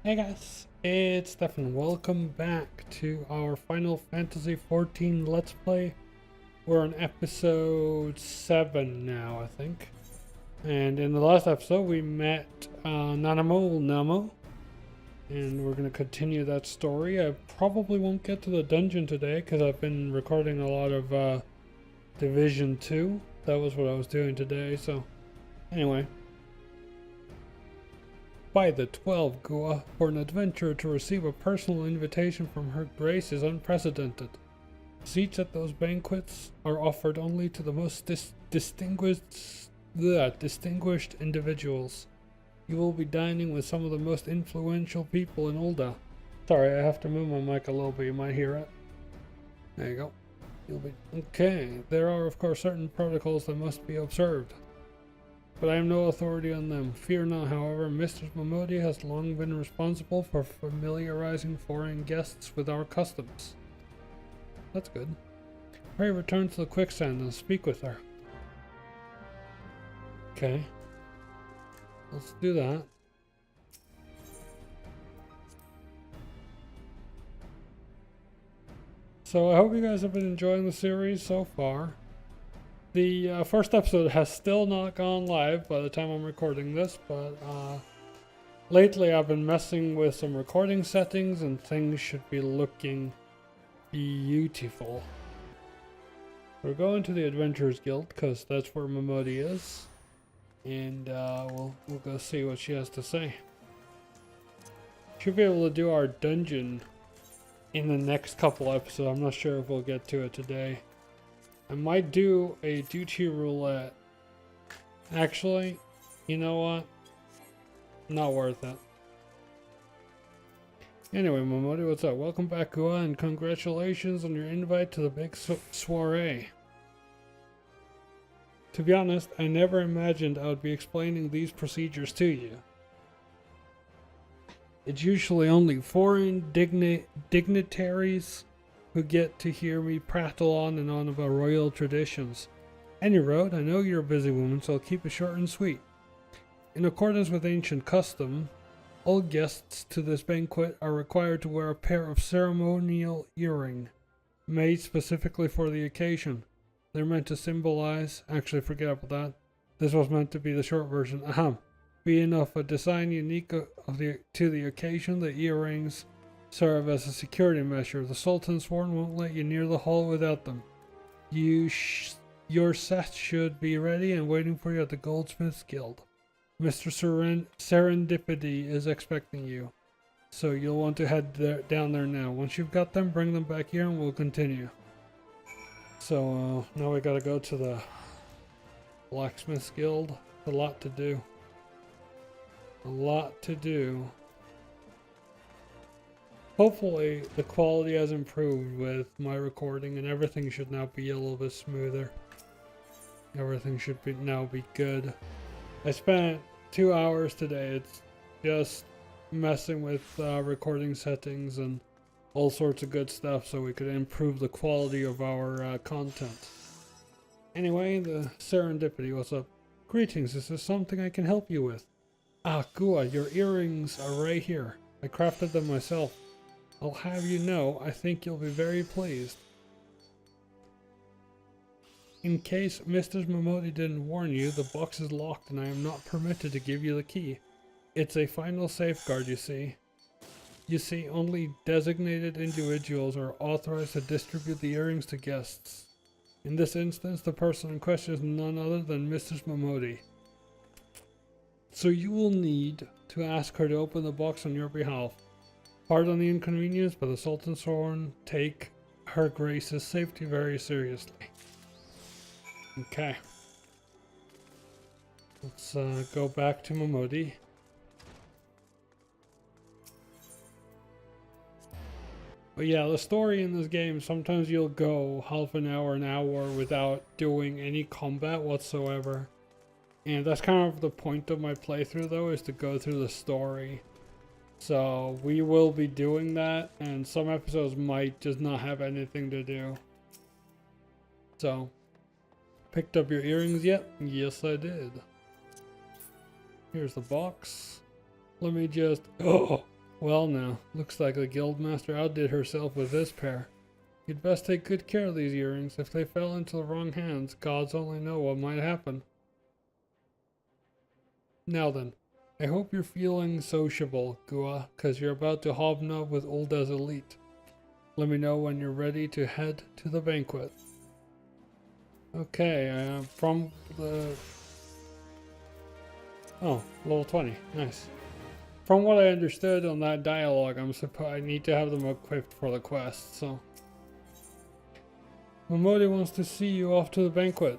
Hey guys, it's Stefan. Welcome back to our Final Fantasy XIV Let's Play. We're on episode 7 now, I think. And in the last episode we met Namo, and we're going to continue that story. I probably won't get to the dungeon today because I've been recording a lot of Division 2. That was what I was doing today, so anyway. By the 12, Gua, for an adventurer to receive a personal invitation from Her Grace is unprecedented. Seats at those banquets are offered only to the most distinguished individuals. You will be dining with some of the most influential people in Ul'dah. Sorry, I have to move my mic a little bit, you might hear it. There you go. You'll be okay. There are of course certain protocols that must be observed, but I am no authority on them. Fear not, however, Mistress Momodi has long been responsible for familiarizing foreign guests with our customs. That's good. Pray return to the quicksand and speak with her. Okay. Let's do that. So I hope you guys have been enjoying the series so far. The first episode has still not gone live by the time I'm recording this, but lately I've been messing with some recording settings and things should be looking beautiful. We're going to the Adventurers Guild because that's where Momodi is, and we'll go see what she has to say. Should be able to do our dungeon in the next couple episodes. I'm not sure if we'll get to it today. I might do a duty roulette. Actually, you know what? Not worth it. Anyway, Momodi, what's up? Welcome back, Gua, and congratulations on your invite to the big soiree. To be honest, I never imagined I would be explaining these procedures to you. It's usually only foreign dignitaries who get to hear me prattle on and on about royal traditions. Any road, I know you're a busy woman, so I'll keep it short and sweet. In accordance with ancient custom, all guests to this banquet are required to wear a pair of ceremonial earrings, made specifically for the occasion. They're meant to symbolize, actually forget about that, this was meant to be the short version, being of a design unique to the occasion, the earrings serve as a security measure. The Sultan Sworn won't let you near the hall without them. Your set should be ready and waiting for you at the Goldsmiths Guild. Mr. Serendipity is expecting you, so you'll want to head down there now. Once you've got them, bring them back here and we'll continue. So now we gotta go to the Blacksmiths Guild. A lot to do. A lot to do. Hopefully the quality has improved with my recording and everything should now be a little bit smoother. Everything should now be good. I spent 2 hours today. It's just messing with recording settings and all sorts of good stuff so we could improve the quality of our content. Anyway, the Serendipity, what's up? Greetings, is there something I can help you with? Ah, Gua, your earrings are right here. I crafted them myself. I'll have you know, I think you'll be very pleased. In case Mr. Momodi didn't warn you, the box is locked and I am not permitted to give you the key. It's a final safeguard, you see. You see, only designated individuals are authorized to distribute the earrings to guests. In this instance, the person in question is none other than Mrs. Momodi. So you will need to ask her to open the box on your behalf. Pardon the inconvenience, but the Sultan's Sworn take Her Grace's safety very seriously. Okay. Let's go back to Momodi. But yeah, the story in this game, sometimes you'll go half an hour without doing any combat whatsoever. And that's kind of the point of my playthrough though, is to go through the story. So we will be doing that, and some episodes might just not have anything to do. So, picked up your earrings yet? Yes, I did. Here's the box. Let me just... Oh! Well now, looks like the guildmaster outdid herself with this pair. You'd best take good care of these earrings. If they fell into the wrong hands, gods only know what might happen. Now then, I hope you're feeling sociable, Gua, cause you're about to hobnob with Ulda's elite. Let me know when you're ready to head to the banquet. Okay, from the... Oh, level 20, nice. From what I understood on that dialogue, I need to have them equipped for the quest, so... Momodi wants to see you off to the banquet.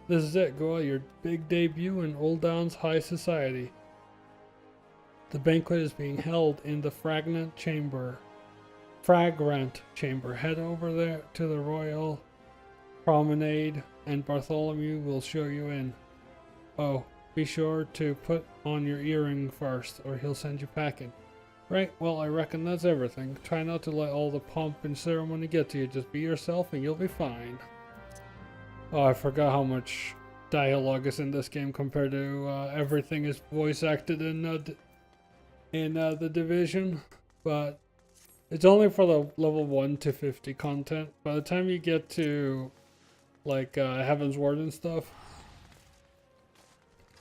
This is it, Goa, your big debut in Uldan's high society. The banquet is being held in the Fragrant Chamber. Head over there to the Royal Promenade and Bartholomew will show you in. Oh, be sure to put on your earring first or he'll send you packing. Right, well I reckon that's everything. Try not to let all the pomp and ceremony get to you. Just be yourself and you'll be fine. Oh, I forgot how much dialogue is in this game compared to everything is voice acted in the Division. But it's only for the level 1 to 50 content. By the time you get to like Heaven's Word and stuff,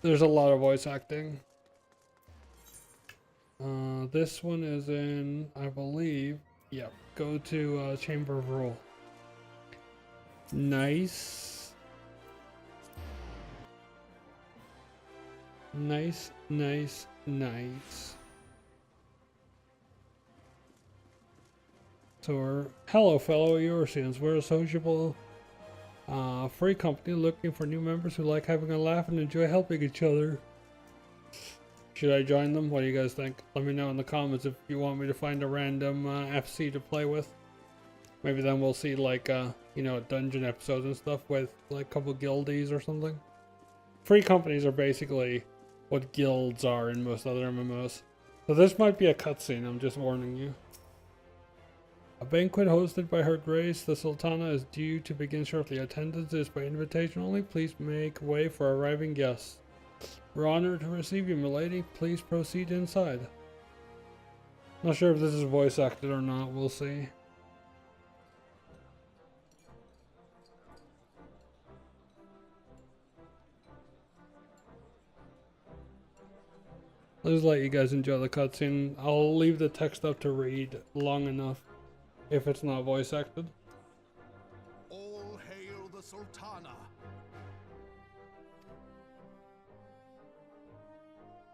there's a lot of voice acting. This one is in, I believe, yep, go to Chamber of Rule. Nice. Nice, nice, nice. So we're, hello fellow Eorzeans, we're a sociable free company looking for new members who like having a laugh and enjoy helping each other. Should I join them? What do you guys think? Let me know in the comments if you want me to find a random FC to play with. Maybe then we'll see like, you know, dungeon episodes and stuff with like a couple guildies or something. Free companies are basically what guilds are in most other MMOs. So this might be a cutscene, I'm just warning you. A banquet hosted by Her Grace, the Sultana, is due to begin shortly. Attendance is by invitation only. Please make way for arriving guests. We're honored to receive you, milady. Please proceed inside. Not sure if this is voice acted or not. We'll see. I'll just let you guys enjoy the cutscene. I'll leave the text up to read long enough if it's not voice acted. All hail the Sultana.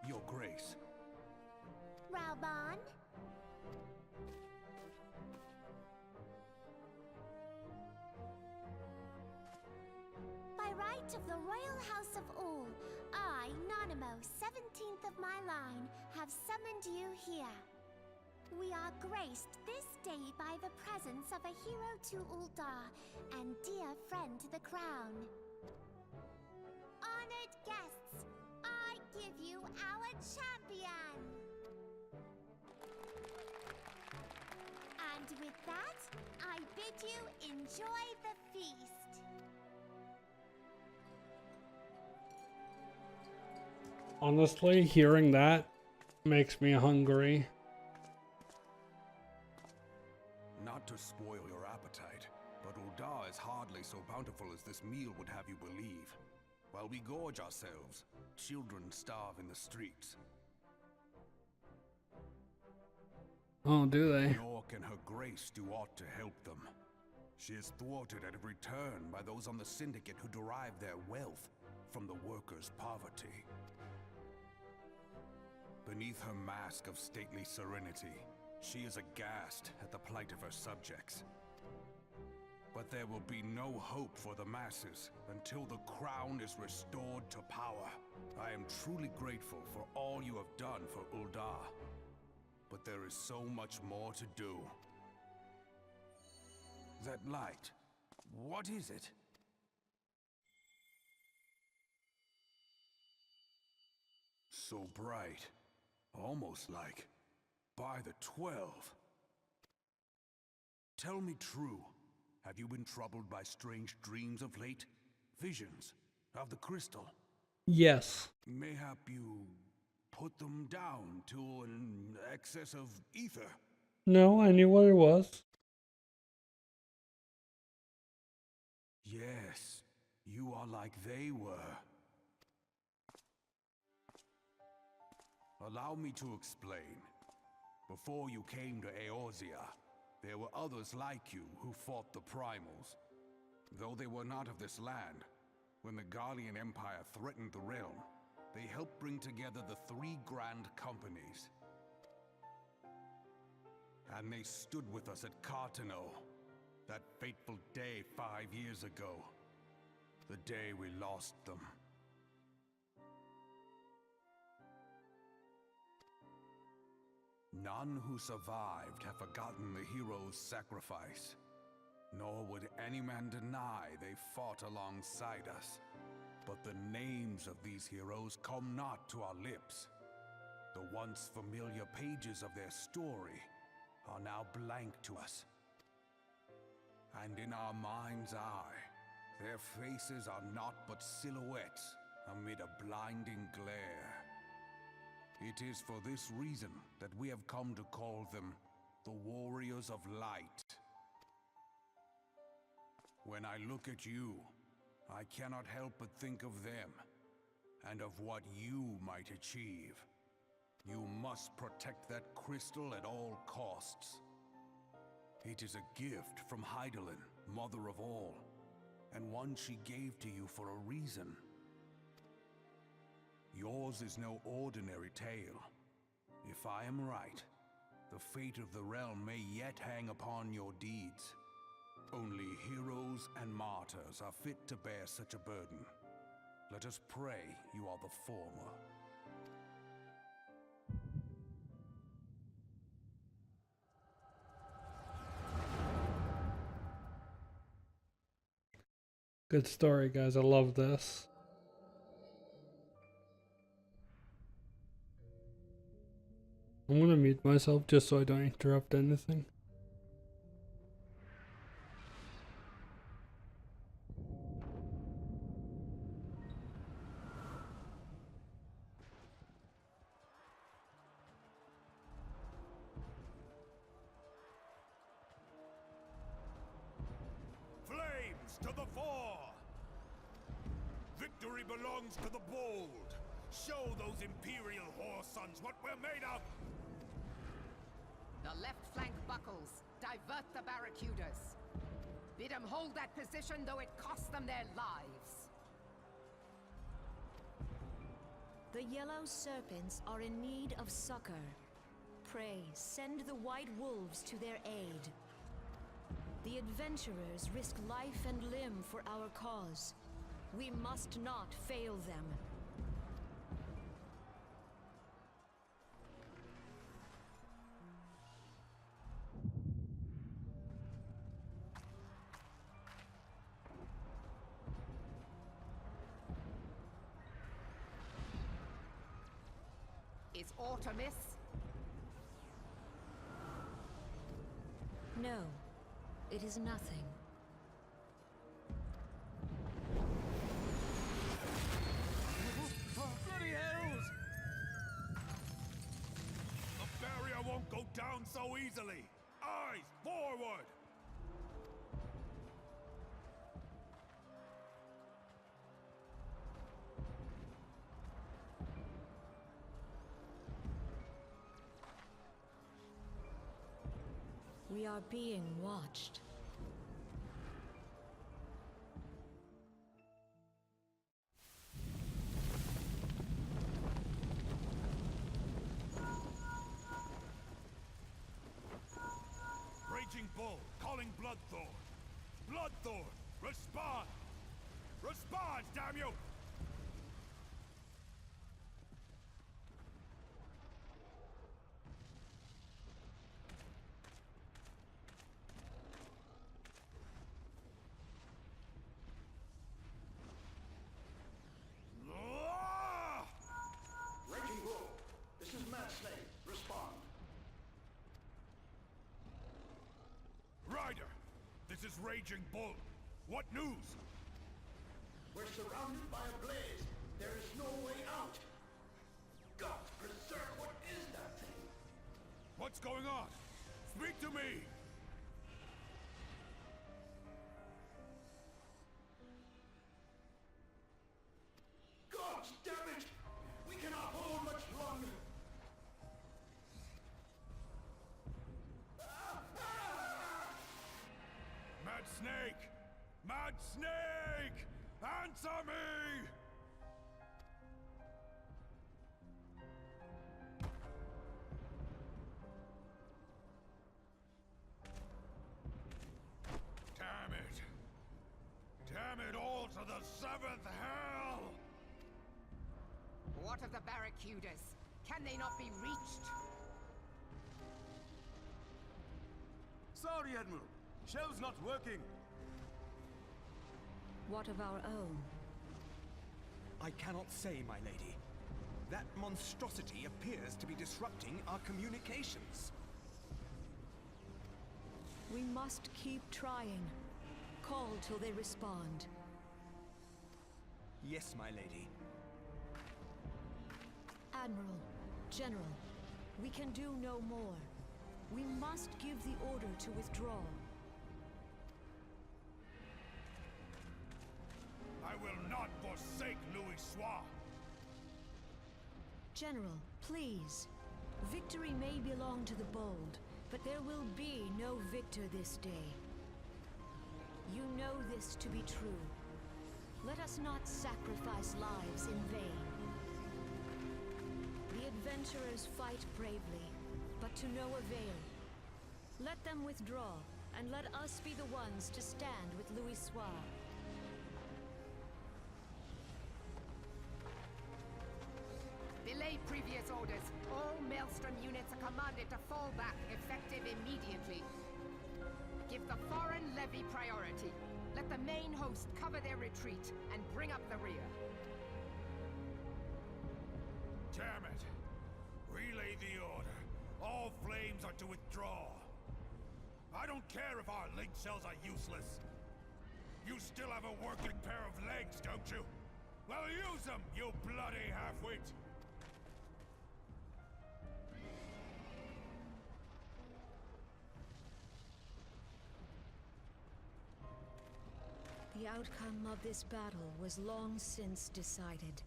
Your Grace. Reborn. By right of the Royal House of All, I, Nanimo, 17th of my line, have summoned you here. We are graced this day by the presence of a hero to Ul'dah and dear friend to the crown. Honored guests, I give you our champion! And with that, I bid you enjoy the feast. Honestly, hearing that makes me hungry. Not to spoil your appetite, but Ul'dah is hardly so bountiful as this meal would have you believe. While we gorge ourselves, children starve in the streets. Oh, do they? Nor can Her Grace do aught to help them. She is thwarted at every turn by those on the Syndicate who derive their wealth from the workers' poverty. Beneath her mask of stately serenity, she is aghast at the plight of her subjects. But there will be no hope for the masses until the crown is restored to power. I am truly grateful for all you have done for Ul'dah. But there is so much more to do. That light, what is it? So bright, almost like by the 12. Tell me true, have you been troubled by strange dreams of late? Visions of the crystal? Yes. Mayhap you put them down to an excess of ether. No, I knew what it was. Yes, you are like they were. Allow me to explain. Before you came to Eorzea, there were others like you who fought the Primals. Though they were not of this land, when the Guardian Empire threatened the realm, they helped bring together the three grand companies. And they stood with us at Cartano, that fateful day 5 years ago. The day we lost them. None who survived have forgotten the hero's sacrifice. Nor would any man deny they fought alongside us. But the names of these heroes come not to our lips. The once familiar pages of their story are now blank to us. And in our mind's eye, their faces are naught but silhouettes amid a blinding glare. It is for this reason that we have come to call them the Warriors of Light. When I look at you, I cannot help but think of them, and of what you might achieve. You must protect that crystal at all costs. It is a gift from Hydaelyn, Mother of All, and one she gave to you for a reason. Yours is no ordinary tale. If I am right, the fate of the realm may yet hang upon your deeds. Only heroes and martyrs are fit to bear such a burden. Let us pray you are the former. Good story, guys. I love this. I'm gonna mute myself just so I don't interrupt anything. Flames to the fore! Victory belongs to the bold! Show those Imperial whore sons what we're made of! The left flank buckles. Divert the barracudas. Bid them hold that position, though it costs them their lives. The yellow serpents are in need of succor. Pray, send the white wolves to their aid. The adventurers risk life and limb for our cause. We must not fail them. Is aught amiss? No, it is nothing. Bloody hells! The barrier won't go down so easily! Eyes forward! We are being watched. Raging Bull, calling Bloodthorn! Bloodthorn, respond! Respond, damn you! Raging Bull, this is Mad Snake. Respond. Ryder, this is Raging Bull. What news? We're surrounded by a blaze. There is no way out. God preserve, what is that thing? What's going on? Speak to me! God damn it! We cannot hold much longer! Mad Snake! Mad Snake! Answer me! Damn it! Damn it all to the seventh hell! What of the barracudas? Can they not be reached? Sorry, Admiral. Shell's not working. What of our own? I cannot say, my lady. That monstrosity appears to be disrupting our communications. We must keep trying. Call till they respond. Yes, my lady. Admiral, General, we can do no more. We must give the order to withdraw. I will not forsake Louis Soir! General, please. Victory may belong to the bold, but there will be no victor this day. You know this to be true. Let us not sacrifice lives in vain. The adventurers fight bravely, but to no avail. Let them withdraw, and let us be the ones to stand with Louis Soir. Belay previous orders. All Maelstrom units are commanded to fall back, effective immediately. Give the foreign levy priority. Let the main host cover their retreat and bring up the rear. Damn it! Relay the order. All flames are to withdraw. I don't care if our link cells are useless. You still have a working pair of legs, don't you? Well, use them, you bloody half-wit! The outcome of this battle was long since decided.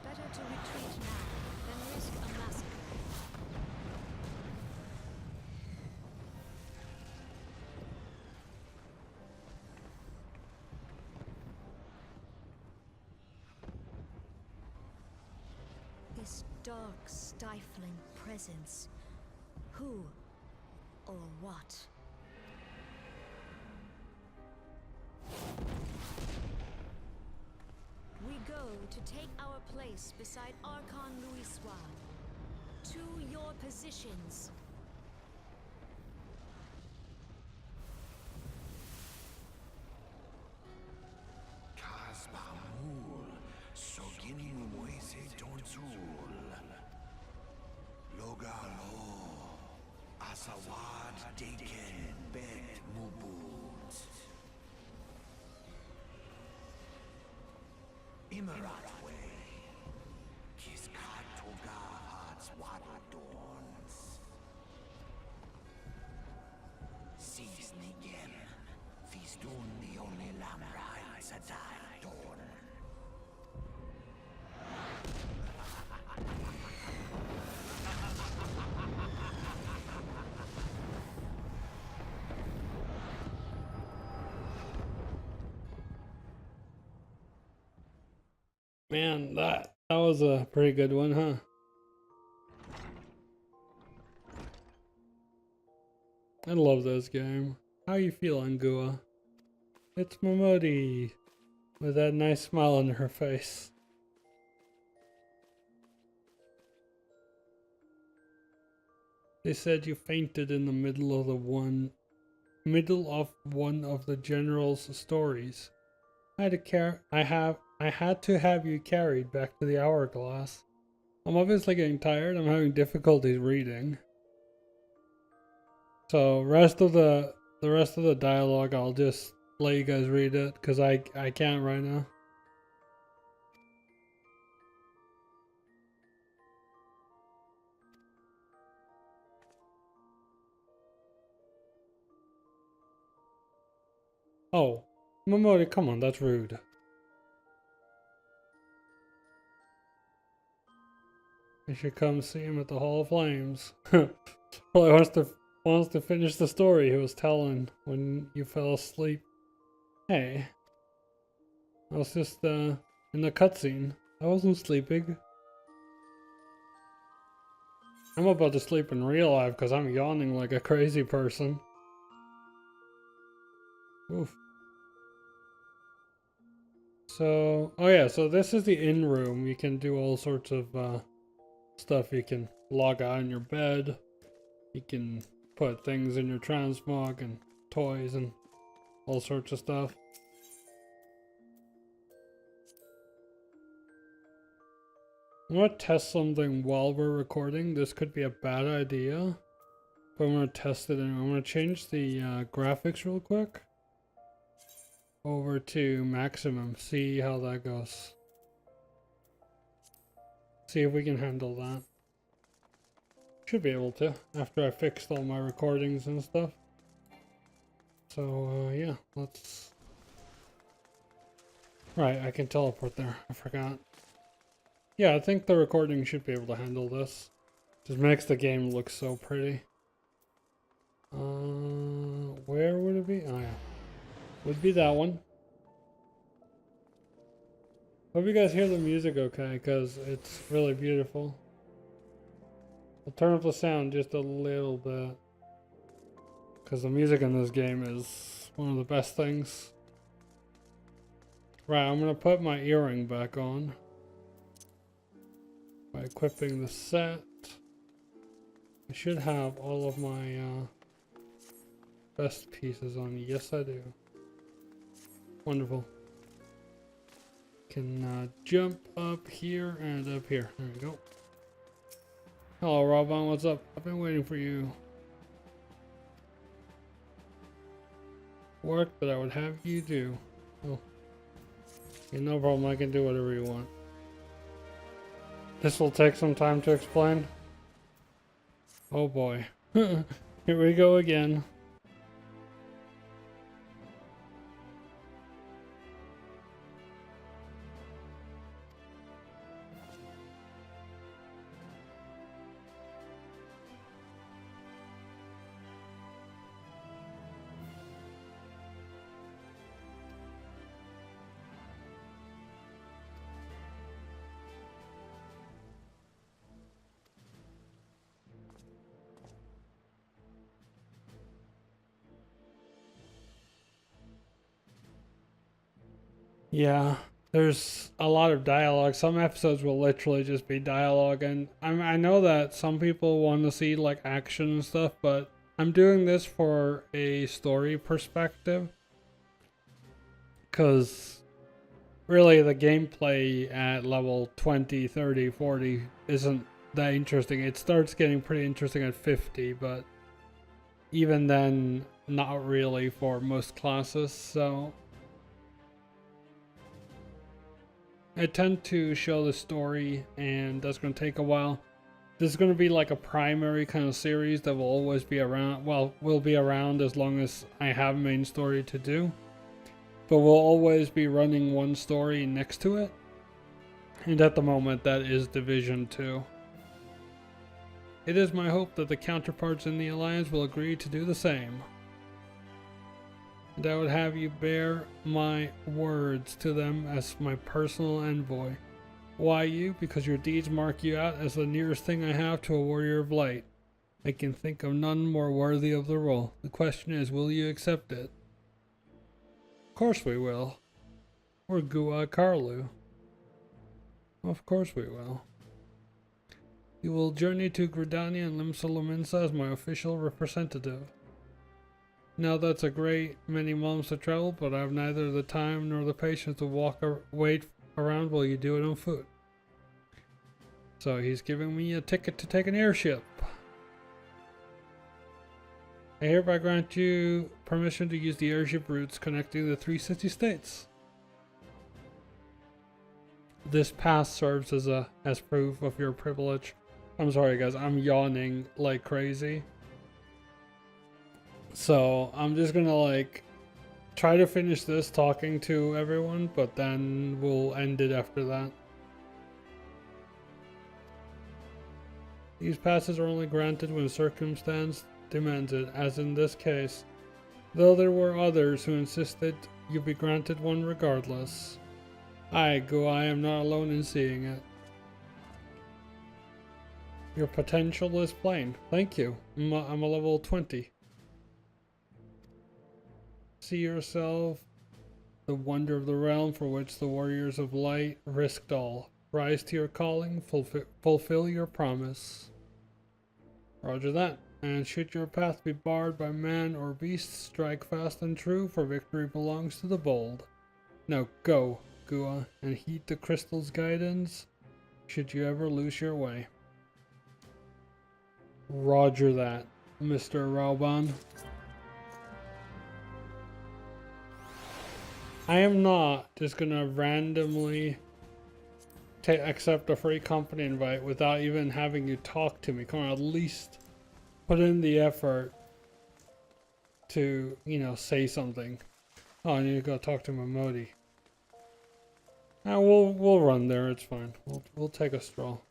Better to retreat now than risk a massacre. This dark, stifling presence. Who or what? We go to take our place beside Archon Louis Soir. To your positions. Kasbamul, Sogin Moise Donzul, Logalo, Asawad Deken Bet Mubut, Imaratwe, Kiskat Toga Hats Wadadorns, Seasnigem, Fistun the only Lamra Sadai Dorn. Man, that was a pretty good one, huh? I love this game. How you feeling, Gua? It's Momodi with that nice smile on her face. They said you fainted in the middle of one of the general's stories. I had to have you carried back to the hourglass. I'm obviously getting tired. I'm having difficulties reading. So rest of the rest of the dialogue, I'll just let you guys read it because I can't right now. Oh, Momodi, come on, that's rude. You should come see him at the Hall of Flames. Probably wants to finish the story he was telling when you fell asleep. Hey. I was just in the cutscene. I wasn't sleeping. I'm about to sleep in real life because I'm yawning like a crazy person. Oof. So, oh yeah, so this is the inn room. You can do all sorts of stuff. You can log out in your bed. You can put things in your transmog and toys and all sorts of stuff. I'm gonna test something while we're recording. This could be a bad idea, but I'm gonna test it anyway. I'm gonna change the graphics real quick over to maximum. See how that goes. See if we can handle that. Should be able to after I fixed all my recordings and stuff. So yeah, let's. Right, I can teleport there. I forgot. Yeah, I think the recording should be able to handle this. Just makes the game look so pretty. Where would it be? Oh yeah. Would be that one. Hope you guys hear the music okay, because it's really beautiful. I'll turn up the sound just a little bit. Because the music in this game is one of the best things. Right, I'm going to put my earring back on. By equipping the set. I should have all of my best pieces on. Yes, I do. Wonderful. Can jump up here and up here. There we go. Hello, Robon. What's up? I've been waiting for you. Work that I would have you do. Oh. Yeah, no problem. I can do whatever you want. This will take some time to explain. Oh boy. Here we go again. Yeah, there's a lot of dialogue. Some episodes will literally just be dialogue, and I know that some people want to see like action and stuff, but I'm doing this for a story perspective. Because really the gameplay at level 20, 30, 40 isn't that interesting. It starts getting pretty interesting at 50, but even then, not really for most classes, so I tend to show the story, and that's going to take a while. This is going to be like a primary kind of series that will always be around, well, will be around as long as I have main story to do. But we'll always be running one story next to it. And at the moment, that is Division 2. It is my hope that the counterparts in the Alliance will agree to do the same. And I would have you bear my words to them as my personal envoy. Why you? Because your deeds mark you out as the nearest thing I have to a warrior of light. I can think of none more worthy of the role. The question is, will you accept it? Of course we will. We're Gua Karlu. Of course we will. You will journey to Gridania and Limsa Lominsa as my official representative. Now that's a great many months to travel, but I have neither the time nor the patience to wait around while you do it on foot. So he's giving me a ticket to take an airship. I hereby grant you permission to use the airship routes connecting the 3 city-states. This pass serves as proof of your privilege. I'm sorry guys, I'm yawning like crazy. So I'm just gonna like try to finish this talking to everyone, but then we'll end it after that. These passes are only granted when circumstance demands it, as in this case, though there were others who insisted you be granted one regardless. I am not alone in seeing it. Your potential is plain. Thank you. I'm a level 20. See yourself the wonder of the realm for which the warriors of light risked all. Rise to your calling, fulfill your promise. Roger that. And should your path be barred by man or beast, strike fast and true, for victory belongs to the bold. Now go, Gua, and heed the crystal's guidance, should you ever lose your way. Roger that, Mr. Raoban. I am not just gonna randomly accept a free company invite without even having you talk to me. Come on, at least put in the effort to, you know, say something. Oh, I need to go talk to Momodi. We'll run there. It's fine. We'll take a stroll.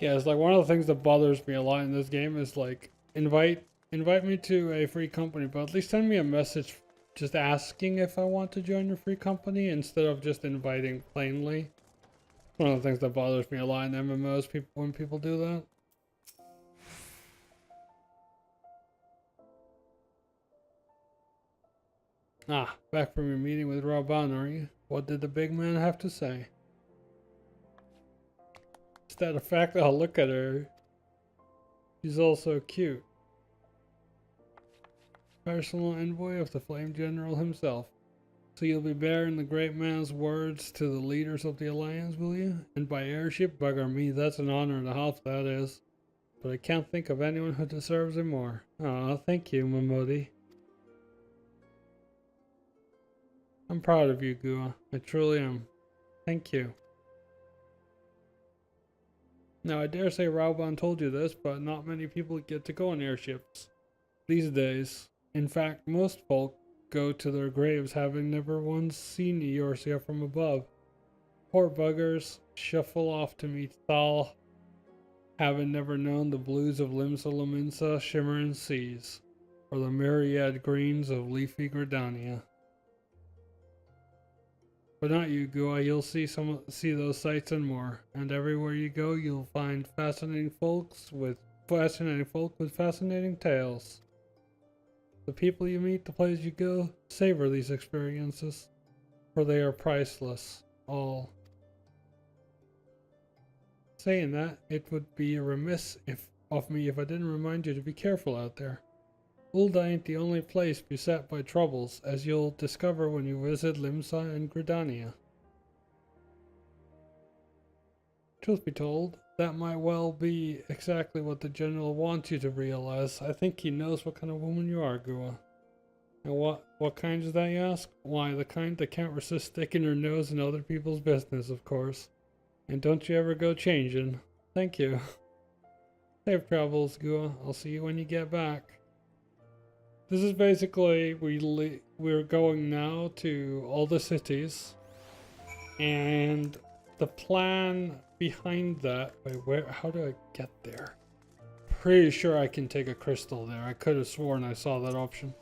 Yeah, it's like one of the things that bothers me a lot in this game is like invite me to a free company, but at least send me a message just asking if I want to join your free company instead of just inviting plainly. One of the things that bothers me a lot in MMOs when people do that. Ah, back from your meeting with Raoban, are you? What did the big man have to say? Is that a fact? Oh, look at her. She's also cute. Personal envoy of the Flame General himself. So you'll be bearing the great man's words to the leaders of the Alliance, will you? And by airship, bugger me, that's an honor and a half, that is. But I can't think of anyone who deserves it more. Aw, thank you, Momodi. I'm proud of you, Gua. I truly am. Thank you. Now, I dare say Raoban told you this, but not many people get to go on airships these days. In fact, most folk go to their graves having never once seen Eorzea from above. Poor buggers shuffle off to meet Thal, having never known the blues of Limsa Lominsa shimmering seas, or the myriad greens of leafy Gridania. But not you, Gua. You'll see those sights and more, and everywhere you go, you'll find fascinating folk with fascinating tales. The people you meet, the places you go, savor these experiences, for they are priceless, all. Saying that, it would be remiss of me if I didn't remind you to be careful out there. Ul'dah ain't the only place beset by troubles, as you'll discover when you visit Limsa and Gridania. Truth be told, that might well be exactly what the General wants you to realize. I think he knows what kind of woman you are, Gua. And what kind is that, you ask? Why, the kind that can't resist sticking her nose in other people's business, of course. And don't you ever go changing. Thank you. Safe travels, Gua. I'll see you when you get back. This is basically, we're going now to all the cities. And the plan behind that, wait, how do I get there? Pretty sure I can take a crystal there. I could have sworn I saw that option.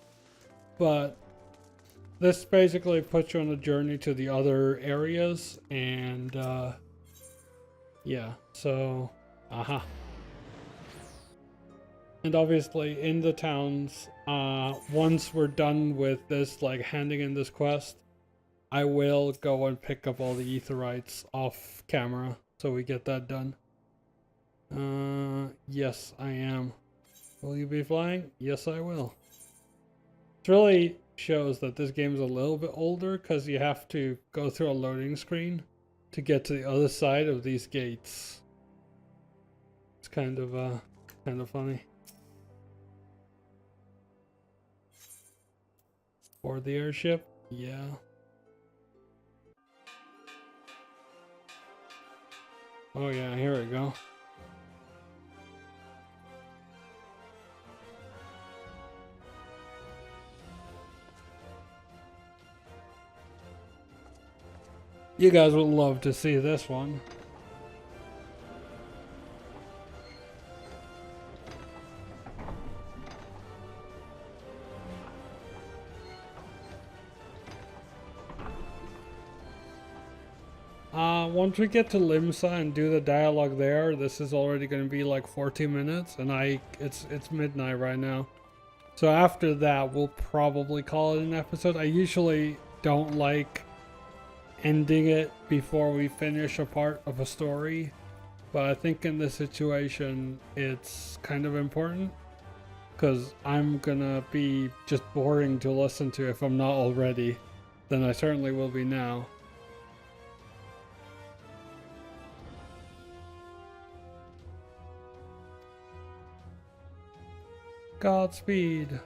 But this basically puts you on a journey to the other areas, and yeah, so aha. And obviously in the towns, once we're done with this, like handing in this quest, I will go and pick up all the aetherites off camera, so we get that done. Yes, I am. Will you be flying? Yes, I will. It really shows that this game is a little bit older, because you have to go through a loading screen to get to the other side of these gates. It's kind of funny. For the airship? Yeah. Oh yeah, here we go. You guys would love to see this one. Once we get to Limsa and do the dialogue there, this is already going to be like 14 minutes, and it's midnight right now. So after that, we'll probably call it an episode. I usually don't like ending it before we finish a part of a story, but I think in this situation, it's kind of important, because I'm gonna be just boring to listen to if I'm not already. Then I certainly will be now. Godspeed.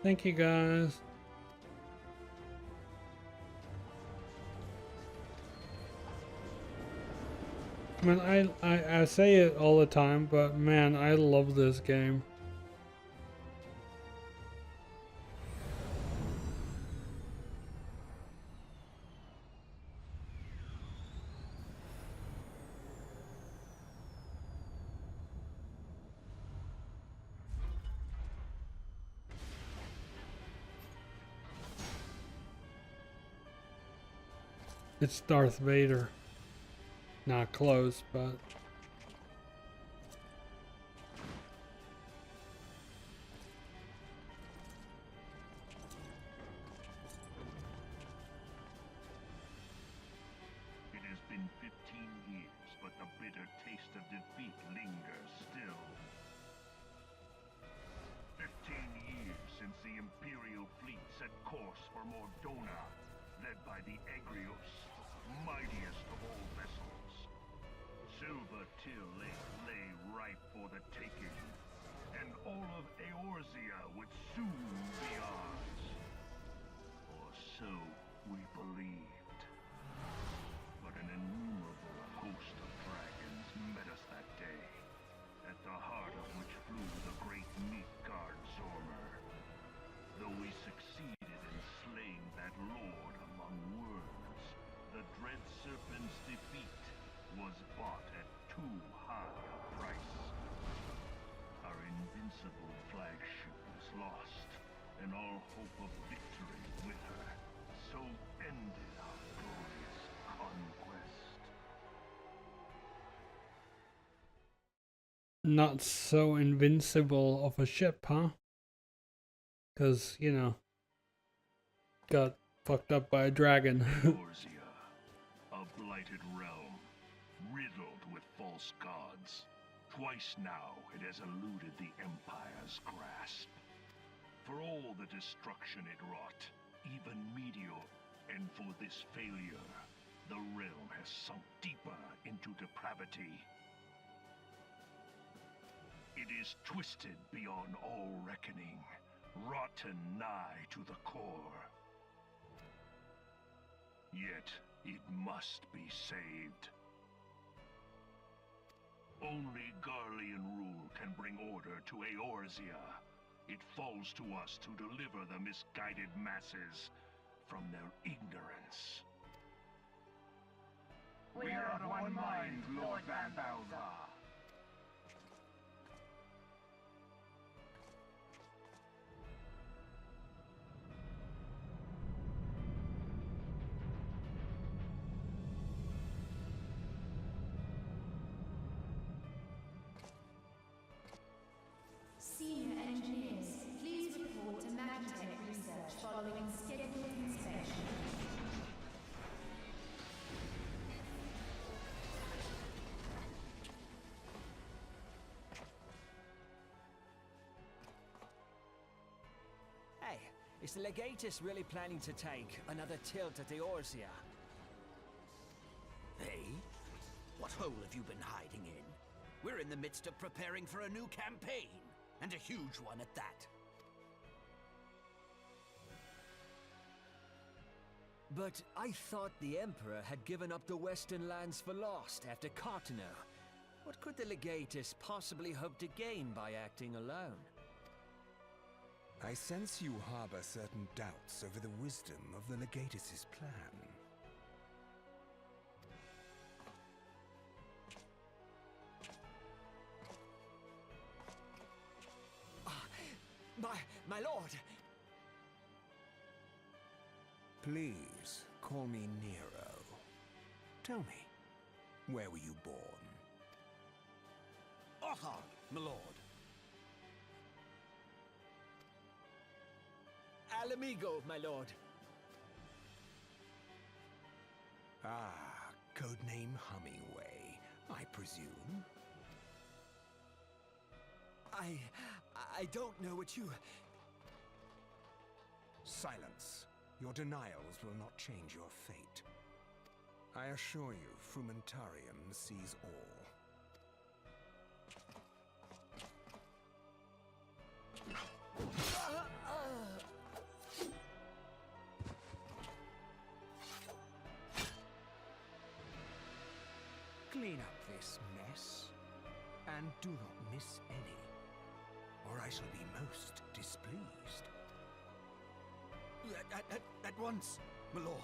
Thank you guys. Man, I say it all the time, but man, I love this game. It's Darth Vader. Not close, but... It has been 15 years, but the bitter taste of defeat lingers still. 15 years since the Imperial fleet set course for Mordona, led by the Egrios, mightiest of all vessels. Silver Till lay ripe for the taking, and all of Eorzea would soon be ours. Or so we believed. But an innumerable host of dragons met us that day, at the heart of which flew the great Midgard Zormer. Though we succeeded in slaying that lord among worms, the dread serpent's defeat was bought at too high a price. Our invincible flagship was lost, and all hope of victory with her. So ended our glorious conquest. Not so invincible of a ship, huh? Because, you know, got fucked up by a dragon. Eorzea, a blighted realm, riddled with false gods. Twice now it has eluded the Empire's grasp. For all the destruction it wrought, even Meteor, and for this failure, the realm has sunk deeper into depravity. It is twisted beyond all reckoning, rotten nigh to the core. Yet, it must be saved. Only Garlean rule can bring order to Eorzea. It falls to us to deliver the misguided masses from their ignorance. We are of one mind, Lord Van Balzar. Senior engineers, please report to Magitech research following scheduled inspection. Hey, is the Legatus really planning to take another tilt at Eorzea? Hey? What hole have you been hiding in? We're in the midst of preparing for a new campaign, and a huge one at that. But I thought the Emperor had given up the Western lands for lost after Cartano. What could the Legatus possibly hope to gain by acting alone? I sense you harbor certain doubts over the wisdom of the Legatus's plan. My lord! Please, call me Nero. Tell me, where were you born? Ottar, my lord. Alamigo, my lord. Ah, codename Hummingway, I presume? I don't know what you... Silence. Your denials will not change your fate. I assure you, Frumentarium sees all. Clean up this mess, and do not miss any, or I shall be most displeased. At once, my lord.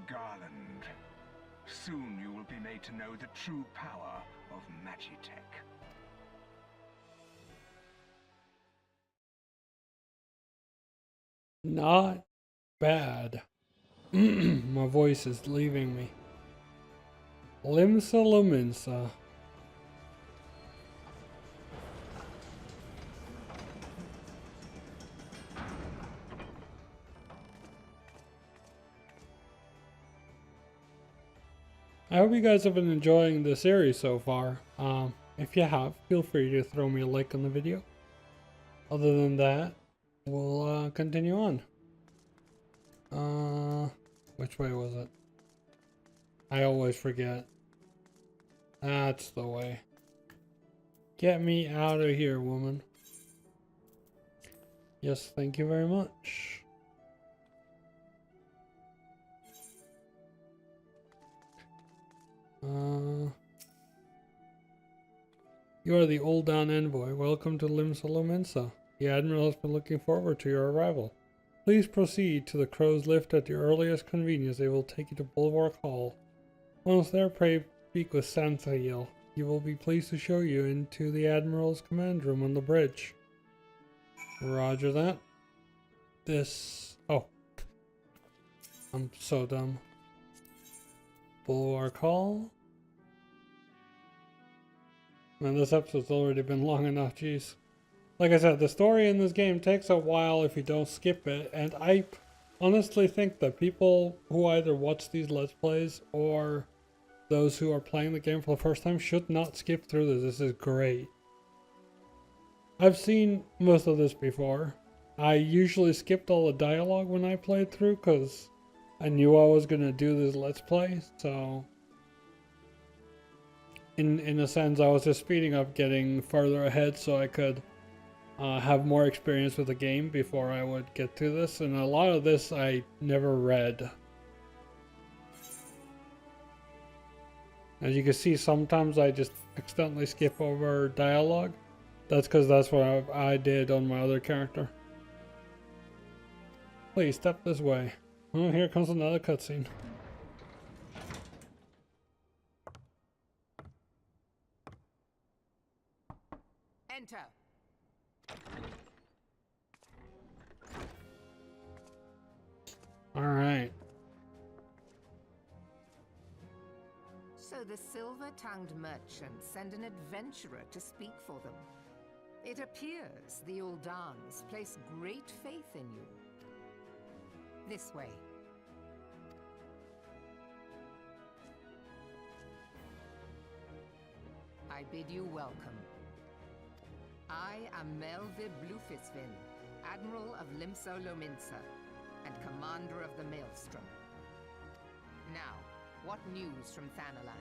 Garland, soon you will be made to know the true power of Magitech. Not bad. My voice is leaving me. Limsa Luminsa. I hope you guys have been enjoying the series so far. If you have, feel free to throw me a like on the video. Other than that, we'll continue on. Which way was it? I always forget. That's the way. Get me out of here, woman. Yes, thank you very much. You are the Old Down Envoy. Welcome to Limsa Lominsa. The Admiral has been looking forward to your arrival. Please proceed to the Crow's Lift at your earliest convenience. They will take you to Bulwark Hall. Once there, pray speak with Santhail. He will be pleased to show you into the Admiral's command room on the bridge. Roger that. Oh. I'm so dumb. Bulwark Hall. Man, this episode's already been long enough, jeez. Like I said, the story in this game takes a while if you don't skip it, and I honestly think that people who either watch these Let's Plays or those who are playing the game for the first time should not skip through this. This is great. I've seen most of this before. I usually skipped all the dialogue when I played through because I knew I was going to do this Let's Play, so in a sense I was just speeding up, getting further ahead so I could have more experience with the game before I would get to this, and a lot of this I never read. As you can see, sometimes I just accidentally skip over dialogue. That's because that's what I did on my other character. Please step this way. Oh, here comes another cutscene. Enter. All right. So the silver-tongued merchants send an adventurer to speak for them. It appears the Uldans place great faith in you. This way. I bid you welcome. I am Melve Blufisvin, Admiral of Limsa Lominsa, and Commander of the Maelstrom. Now, what news from Thanalan?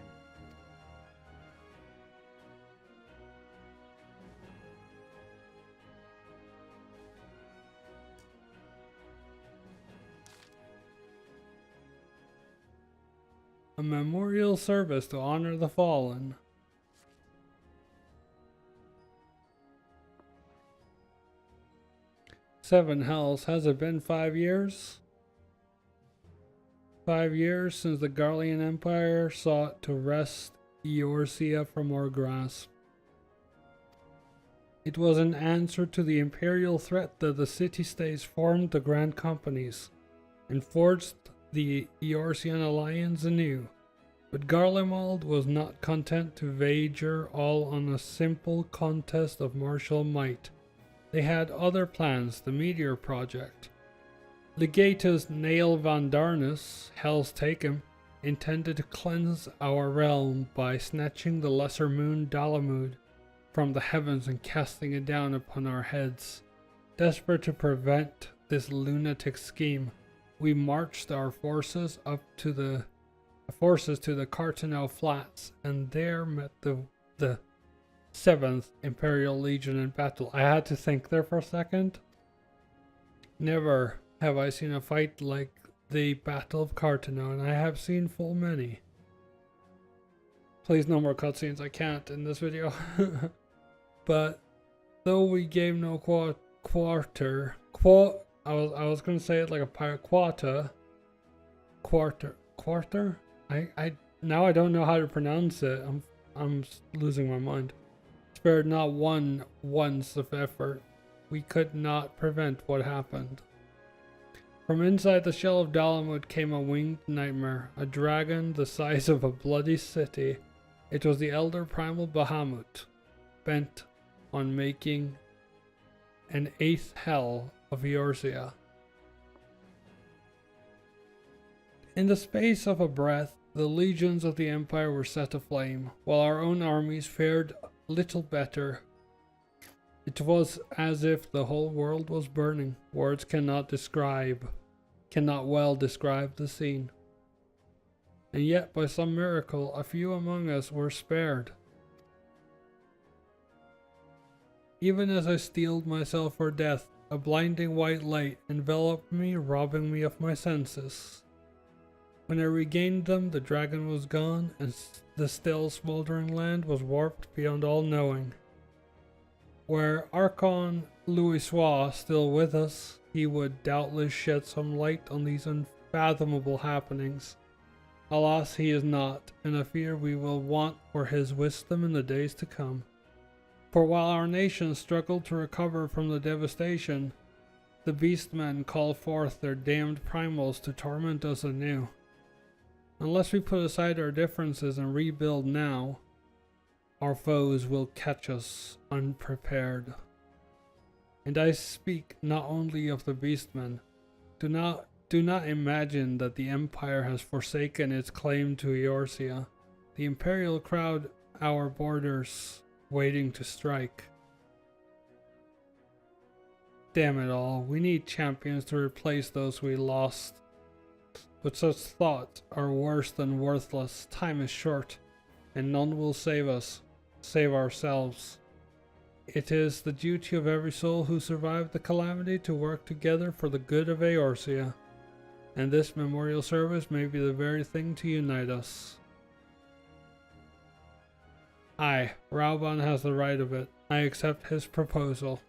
A memorial service to honor the fallen. 7 hells. Has it been 5 years? 5 years since the Garlean Empire sought to wrest Eorzea from our grasp. It was in answer to the imperial threat that the city-states formed the Grand Companies and forged the Eorzean alliance anew. But Garlemald was not content to wager all on a simple contest of martial might. They had other plans, the Meteor Project. Legatus Nail Van Darnus, Hell's Taken, intended to cleanse our realm by snatching the lesser moon Dalamud from the heavens and casting it down upon our heads. Desperate to prevent this lunatic scheme, we marched our forces to the Cartanel Flats, and there met the 7th Imperial Legion in battle. I had to think there for a second. Never have I seen a fight like the Battle of Cartanel, and I have seen full many. Please, no more cutscenes. I can't in this video. But though we gave no quarter, I was gonna say it like a pirate. Quarter. Now I don't know how to pronounce it. I'm losing my mind. Spared not one once of effort. We could not prevent what happened. From inside the shell of Dalamud came a winged nightmare, a dragon the size of a bloody city. It was the elder primal Bahamut, bent on making an 8th hell of Eorzea. In the space of a breath, the legions of the Empire were set aflame, while our own armies fared little better. It was as if the whole world was burning. Words cannot well describe the scene. And yet, by some miracle, a few among us were spared. Even as I steeled myself for death, a blinding white light enveloped me, robbing me of my senses. When I regained them, the dragon was gone, and the still smoldering land was warped beyond all knowing. Were Archon Louisoix still with us, he would doubtless shed some light on these unfathomable happenings. Alas, he is not, and I fear we will want for his wisdom in the days to come. For while our nation struggled to recover from the devastation, the beastmen call forth their damned primals to torment us anew. Unless we put aside our differences and rebuild now, our foes will catch us unprepared. And I speak not only of the beastmen. Do not imagine that the Empire has forsaken its claim to Eorzea. The Imperial crowd our borders, waiting to strike. Damn it all, we need champions to replace those we lost. But such thoughts are worse than worthless. Time is short, and none will save us, save ourselves. It is the duty of every soul who survived the calamity to work together for the good of Eorzea, and this memorial service may be the very thing to unite us. Aye, Rauban has the right of it. I accept his proposal.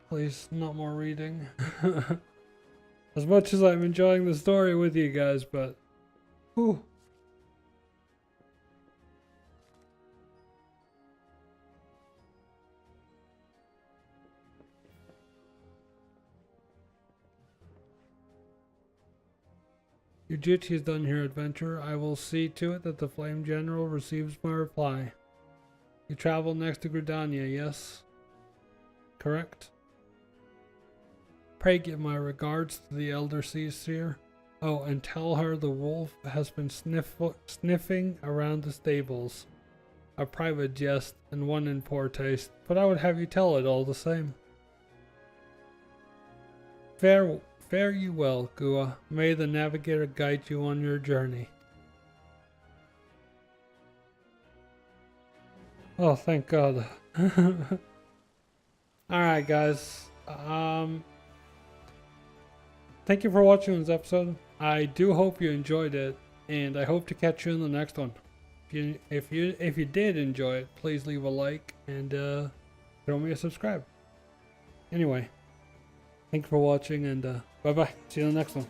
Please, not more reading. As much as I'm enjoying the story with you guys, but... whew. Your duty is done here, adventurer. I will see to it that the Flame General receives my reply. You travel next to Gridania, yes? Correct? Pray give my regards to the Elder Seer. Oh, and tell her the wolf has been sniffing around the stables. A private jest and one in poor taste, but I would have you tell it all the same. Fare you well, Gua. May the navigator guide you on your journey. Oh, thank God. Alright, guys. Thank you for watching this episode. I do hope you enjoyed it, and I hope to catch you in the next one. If you did enjoy it, please leave a like and throw me a subscribe. Anyway, thank you for watching, and bye bye. See you in the next one.